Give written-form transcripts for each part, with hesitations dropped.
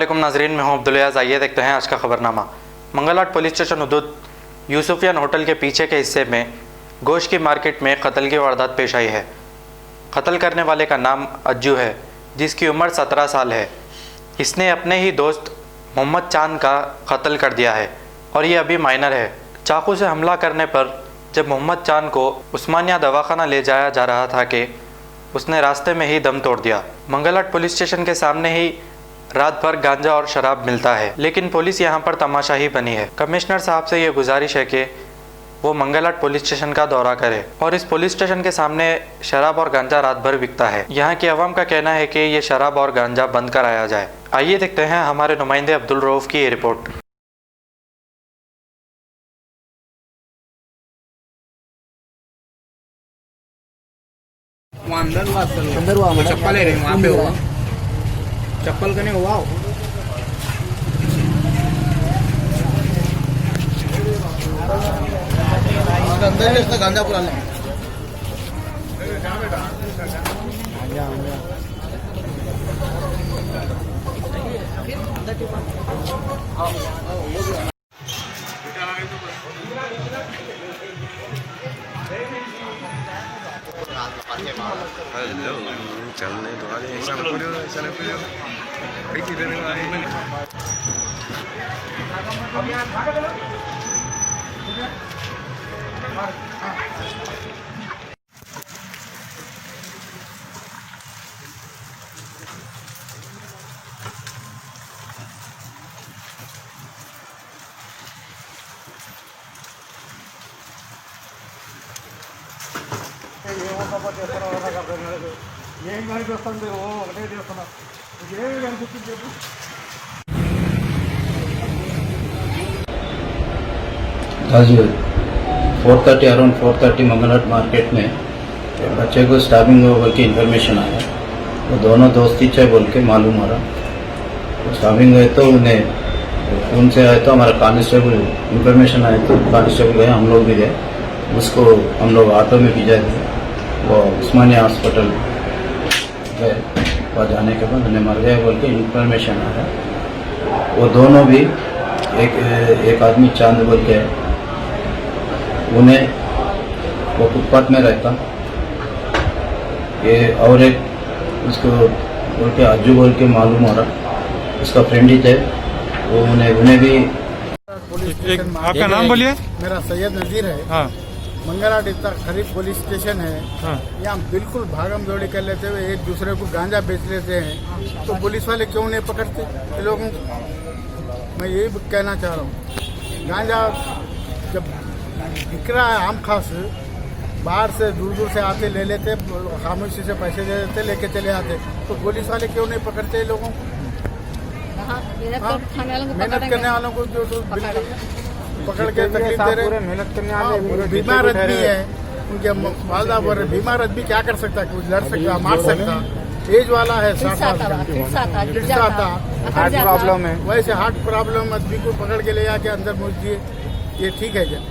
अस्सलामुअलैकुम नाजरीन, मैं हूं अब्दुल। आइए देखते हैं आज का खबरनामा। मंगलहाट पुलिस स्टेशन हदूद यूसुफियन होटल के पीछे के हिस्से में गोश्त की मार्केट में कत्ल की वारदात पेश आई है। कत्ल करने वाले का नाम अज्जू है, जिसकी उम्र 17 साल है। इसने अपने ही दोस्त मोहम्मद चांद का कत्ल कर दिया है और ये अभी माइनर है। चाकू से हमला करने पर जब मोहम्मद चांद को उस्मानिया दवाखाना ले जाया जा रहा था कि उसने रास्ते में ही दम तोड़ दिया। मंगलहाट पुलिस स्टेशन के सामने ही रात भर गांजा और शराब मिलता है, लेकिन पुलिस यहां पर तमाशा ही बनी है। कमिश्नर साहब से ये गुजारिश है कि वो मंगलहाट पुलिस स्टेशन का दौरा करे और इस पुलिस स्टेशन के सामने शराब और गांजा रात भर बिकता है। यहाँ की आवाम का कहना है कि ये शराब और गांजा बंद कराया जाए। आइए देखते हैं हमारे नुमाइंदे अब्दुल रऊफ की ये रिपोर्ट। अंदर हुआ चप्पल ले रहे हैं, वहाँ पे हुआ चप्पल का नहीं हुआ। अंदर इसका गांजा पुरा ले चलने दो आज 4:30 अराउंड 4:30 मंगलहाट मार्केट में बच्चे को स्टैबिंग हो बोल के इन्फॉर्मेशन आया। वो दोनों दोस्ती चाहे बोल के मालूम हो रहा। तो स्टैबिंग हुए तो उन्हें फोन से आए तो हमारा कांस्टेबल इन्फॉर्मेशन आए तो कांस्टेबल गए, हम लोग भी गए। उसको हम लोग ऑटो में भेजा थे। वो उस्मानिया हॉस्पिटल गए। वहाँ जाने के बाद उन्हें मर गए बोल के इन्फॉर्मेशन आ रहा। वो दोनों भी एक आदमी चांद बोल के उन्हें वो फुटपाथ में रहता ये, और एक उसको बोल के अज्जू बोल के मालूम हो रहा, उसका फ्रेंड ही थे। वो उन्हें भी आपका नाम बोलिए। मेरा सैयद नज़ीर है। हाँ। मंगलहाट इतना करीब पुलिस स्टेशन है। हाँ। यहाँ बिल्कुल भागम दौड़ी कर लेते हुए एक दूसरे को गांजा बेच लेते हैं, तो पुलिस वाले क्यों नहीं पकड़ते ये लोगों को? मैं यही कहना चाह रहा हूँ। गांजा जब बिक रहा है, आम खास बाहर से दूर दूर से आते ले लेते, खामोशी से पैसे दे देते, लेके चले आते, तो पुलिस वाले क्यों नहीं पकड़ते लोगों को? मेहनत करने वालों को जो पकड़ के तकलीफ दे रहे, मेहनत करने वाले बीमार आदमी है, उनके वालदा बोल रहे बीमार आदमी क्या कर सकता है? कुछ लड़ सकता, मार सकता। एज वाला है, 60 साल का हार्ट प्रॉब्लम है, वैसे हार्ट प्रॉब्लम आदमी को पकड़ के ले जाके अंदर मुझ दिए, ये ठीक है क्या?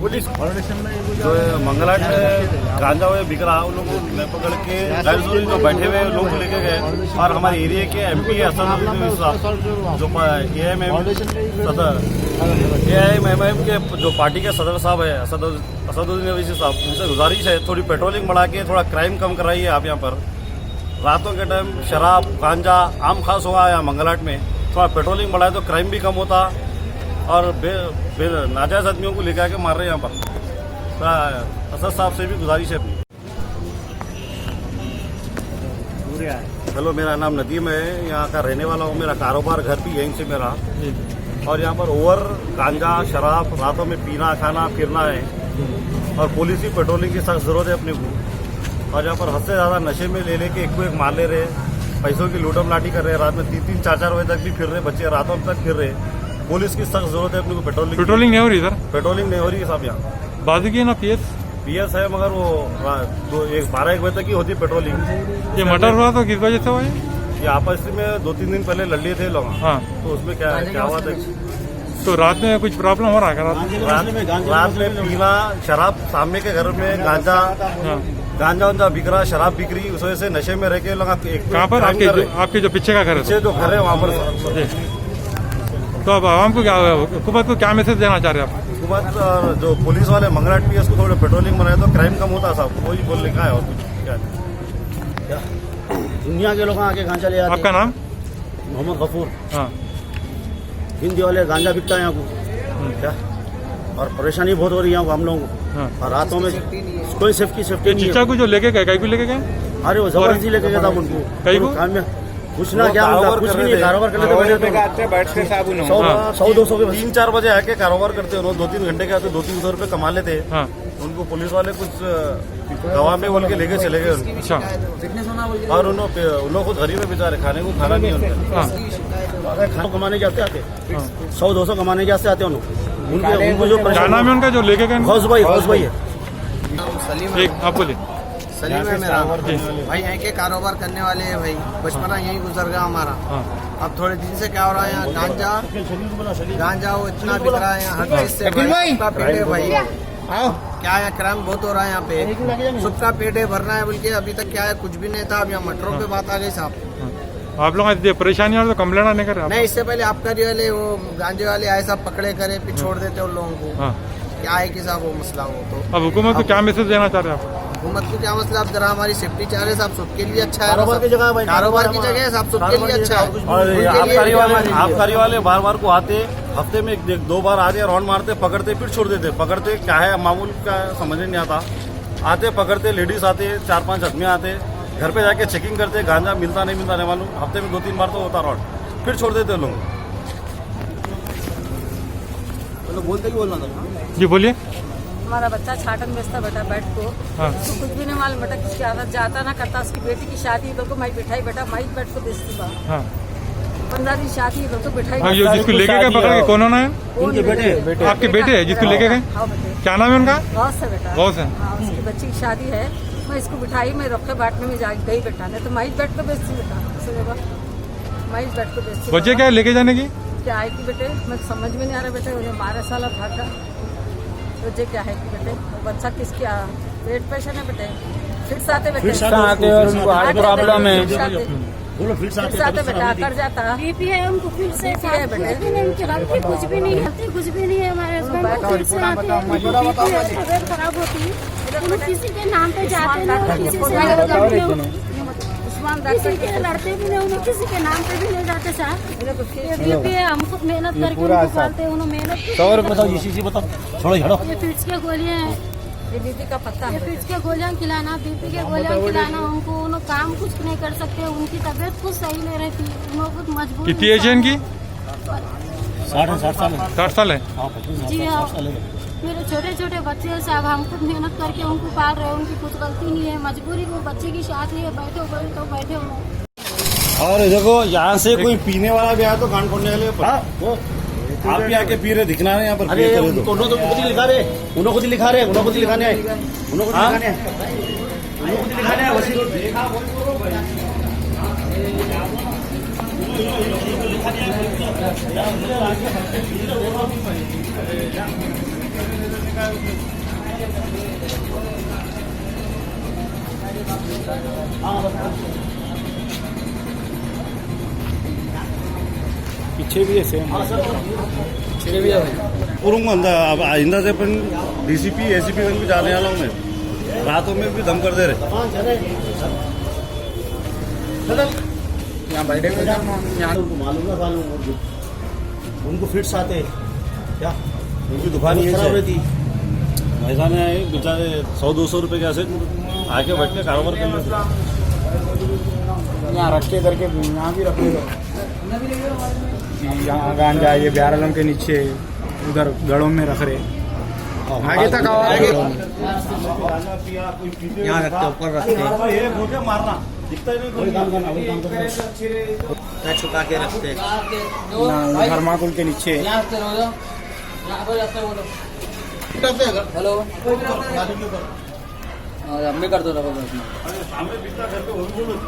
पुलिस जो मंगलहाट में गांजा हुए बिक रहा, उन लोगों को पकड़ के जो बैठे हुए लोग को लेके गए। और हमारे एरिया के MP असदुद्दीन जो AIMIM के जो पार्टी के सदर साहब है असदुद्दीन अवैसी साहब, उनसे गुजारिश है थोड़ी पेट्रोलिंग बढ़ा के थोड़ा क्राइम कम कराइए। आप यहाँ पर रातों के टाइम शराब गांजा आम खास हुआ है यहाँ मंगलहाट में, थोड़ा पेट्रोलिंग बढ़ाए तो क्राइम भी कम होता और नाजायज आदमियों को लेकर आके मार रहे हैं यहाँ पर। असद साहब से भी गुजारिश है। हेलो, मेरा नाम नदीम है, यहाँ का रहने वाला हूँ। मेरा कारोबार घर भी यहीं से मेरा, और यहाँ पर ओवर गांजा शराब रातों में पीना खाना फिरना है और पुलिस की पेट्रोलिंग की सख्त जरूरत है अपने को। और यहाँ पर हद से ज़्यादा नशे में ले लेके एक को एक मार ले रहे, पैसों की लूटम लाठी कर रहे, रात में 3-3 4-4 बजे तक भी फिर रहे, बच्चे रातों तक फिर रहे। पुलिस की सख्त जरूरत है अपने को पेट्रोलिंग नहीं हो रही। इधर पेट्रोलिंग नहीं हो रही है साहब। यहाँ बाजू की है ना PS है, मगर वो 12-1 बजे तक ही होती पेट्रोलिंग। ये मर्डर हुआ तो किस वजह से हुआ? ये आपस में 2-3 दिन पहले लड़ लिए थे लोग। हाँ। तो उसमें क्या हुआ था? तो रात में कुछ प्रॉब्लम हो रहा है क्या रात में? रात में पीना, शराब, सामने के घर में गांजा हाँ। गांजा बिक रहा, शराब बिक रही, उस वजह से नशे में रह के लोग कहाँ पर? आपके जो पीछे का घर है पीछे जो घर है वहाँ पर। तो अब आवाम को क्या, हुकूमत को क्या मैसेज देना चाह रहे हैं आप? हुकूमत जो पुलिस वाले मंगलाट पीएस को थोड़े पेट्रोलिंग बनाए तो क्राइम कम होता साहब, वही बोलने का है और कुछ क्या। दुनिया के लोग आके गांजा ले आते आपका नाम? मोहम्मद गफूर। हाँ। हिंदी वाले गांजा बिकता है यहाँ को क्या, और परेशानी बहुत हो रही है यहाँ को हम लोगों को। हाँ। और रातों में कोई सेफ्टी नहीं चिच्चा है। को जो लेके गए, कहीं को लेके गए? अरे वो जबरदस्ती लेके गया था उनको कहीं को? काम में पूछना क्या कारोबार होता, कुछ कर भी रहे नहीं, थे। कारोबार कर लेते बैठते साबुन 100-200 के बस। 3-4 बजे आके कारोबार करते उन्होंने 2-3 घंटे के आते 200-300 रुपए कमा लेते। हाँ। उनको पुलिस वाले कुछ गवाह में बोल के लेके चले गए उनको। अच्छा। और उन लोग खुद गरीब है बेचारे, खाने को खाना नहीं उनका। हाँ। खाना कमाने जाते आते 100-200 कमाने जाते आते उनको जो क्या नाम है उनका जो लेके गए? गौस भाई है। एक आप बोलिए। सलीम है मेरा भाई, यहीं के कारोबार करने वाले हैं भाई, बचपना यहीं गुजर गया हमारा। हाँ। अब थोड़े दिन से क्या हो रहा है यहाँ, गांजा वो इतना बिक रहा है यहाँ, हर चीज से सबका पेट है भाई। क्या है, क्राइम बहुत हो रहा है यहाँ पे, सबका पेट है भरना है बोल के। अभी तक क्या है, कुछ भी नहीं था, अब यहाँ मटरों पे बात आ गई साहब। आप लोग परेशानी और तो कंप्लेन नहीं कर रहे? नहीं, इससे पहले आबकारी वाले वो गांजे वाले आए साहब, पकड़े करे फिर छोड़ देते उन लोगों को। हाँ। क्या है कि साहब वो मसला हो तो अब हुकूमत को क्या मैसेज देना चाह रहे हैं आप? हुकूमत को क्या मसला, आप जरा हमारी सेफ्टी चाह रहे साहब, सबके लिए अच्छा है। कारोबार की जगह भाई, कारोबार की जगह है साहब, सबके लिए अच्छा है। और उनके लिए आबकारी वाले बार को आते, हफ्ते में 1-2 बार आते, राउंड मारते, पकड़ते फिर छोड़ देते। पकड़ते क्या है मामूल का समझ नहीं आता, आते पकड़ते, लेडीज आते, 4-5 आदमी आते, घर पे जाके चेकिंग करते, गांजा मिलता नहीं मालूम, हफ्ते में 2-3 बार तो होता राउंड, फिर छोड़ देते लोग। बोलते ही बोलना था। जी बोलिए। हमारा बच्चा छाटन बेचता बेटा बैठ को, हाँ। उसको कुछ भी नहीं मालूम बेटा, किसकी आदत जाता ना करता। उसकी बेटी की शादी तो माई बिठाई बेटा, माई बैठ को बेचती बा। हाँ। 15 दिन शादी तो बिठाई। हाँ, ये जिसको लेके गए पकड़ के, कौन होना है? उनके बेटे आपके बेटे है जिसको लेके गए? हाँ बेटे। क्या नाम है उनका? गौस है बेटा। गौस है। हाँ, उसकी बच्ची की शादी है, मैं इसको बिठाई, मैं रखे बांटने में गई बेटा, नहीं तो माई बैठ को बेचती बेटा, माई बैठ को बेचती। वजह क्या है लेके जाने की? क्या है कि बेटे मैं समझ में नहीं आ रहा बेटे, उन्हें 12 साल भागा। वजह क्या है कि बेटे बच्चा किसकी पेट पेशेंट है बेटे, फिर से आते बेटे, आते और उनको हार्ट प्रॉब्लम है। बोलो फिर से आते बेटा, कर जाता बीपी है उनको, फिर से है बेटे। कुछ भी नहीं, उनकी गलती कुछ भी नहीं है, कुछ भी नहीं है। हमारे हस्बैंड को फिर से आते हैं, उनको बीपी है, तबीयत खराब होती है, उन्हें किसी के नाम पे जाते नहीं, और किसी से किसी के लड़ते भी नहीं, उन्हें किसी के नाम पे भी नहीं जाते साहब। बीपी है, हम खुद मेहनत करके उनको पालते हैं, उन्होंने मेहनत। 100 रुपये बताओ, इसी बताओ, छोड़ो झड़ो। ये फिट्स के गोलियां हैं, ये बीपी का पत्ता ये है। फिट्स के गोलियां खिलाना, बीपी के गोलियां खिलाना, उनको उन्होंने काम कुछ नहीं कर सकते, उनकी तबीयत कुछ सही नहीं रहती, उनको कुछ मजबूर। कितनी एज है इनकी? 60 साल है। 60 साल है। जी हाँ, मेरे छोटे छोटे बच्चे हैं साहब, हम खुद मेहनत करके उनको पाल रहे हैं, उनकी कुछ गलती नहीं है, मजबूरी वो बच्चे की शादी है, बैठे हो। और देखो यहाँ से कोई पीने वाला भी आया तो कान खोलने वाले वो आप भी आके पी रहे, दिखना है यहाँ पर। अरे पिए उनको तो खुद ही लिखा रहे, उन्होंने खुद ही लिखा रहे, उन्होंने खुद ही लिखाने आए, उन्होंने खुद ही लिखाने आए, उन्होंने खुद ही लिखाने आए। पीछे भी है सेम, पीछे भी है। अब आइंदा से अपन डीसीपी एसीपी तक भी जाने वाला हूँ मैं, रातों में भी दम कर दे रहे। यहाँ बैठे हुए उनको मालूम ना उनको फिट्स आते क्या, उनकी दुकान ये खराब रहती। ऐसा नहीं है बेचारे 100-200 रुपए के ऐसे आके बैठ के कारोबार कर लेते। यहाँ रखे करके यहाँ भी रखे दो, यहाँ गांजा ये ब्यारलम के नीचे उधर गड़ों में रख रहे, आगे तक आओ, आगे यहाँ रखते ऊपर रखते, मारना दिखता ही नहीं। छुपा के रखते थर्माकोल के नीचे। हेलो अम्मी कर दो सामने दिखता घर पे वो भी बोलो।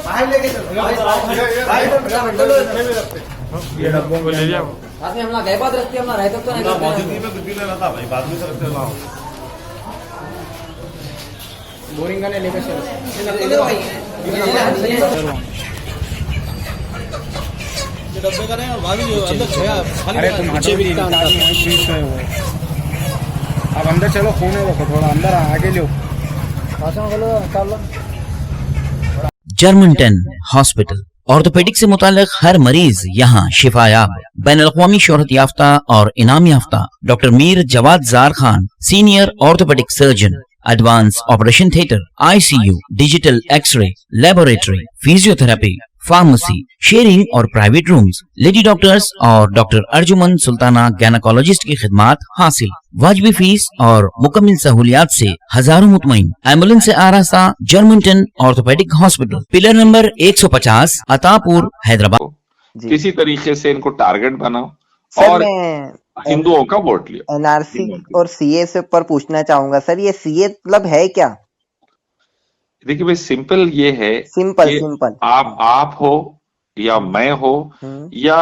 बाहर लेके चलो वो ले लिया वो। मौजूदगी में बिल्ली लेना था भाई, बाद में से रखते ना हो। बोरिंग का लेके चलो डब्बे का नहीं और भाभी जो अंदर छया अरे तुम हटो भी अब अंदर चलो, खोने रखो थोड़ा, अंदर आगे लो। जर्मन 10 हॉस्पिटल ऑर्थोपेडिक से मुताल्लिक हर मरीज यहाँ शिफायाब। बैन अल-अक़वामी शोहरत याफ्ता और इनाम याफ्ता doctor Mir Jawad Zar Khan, senior orthopaedic surgeon, advance operation theatre, ICU, digital x ray, laboratory, physiotherapy, pharmacy, sharing और प्राइवेट रूम्स, लेडी डॉक्टर्स और डॉक्टर अर्जुमन सुल्ताना गैनाकोलॉजिस्ट की खिदमात हासिल। वाजबी फीस और मुकम्मल सहूलियात से हजारों मुतमईन। एम्बुलेंस से आरास्ता German 10 orthopaedic hospital, pillar number 150, Attapur, Hyderabad. किसी तरीके से इनको टारगेट बनाओ सर, और मैं हिंदुओं का वोट लिया। NRC और CA से ऊपर पूछना चाहूंगा सर, ये CA मतलब है क्या? देखिए भाई, सिंपल ये है सिंपल कि सिंपल आप हो या मैं हो या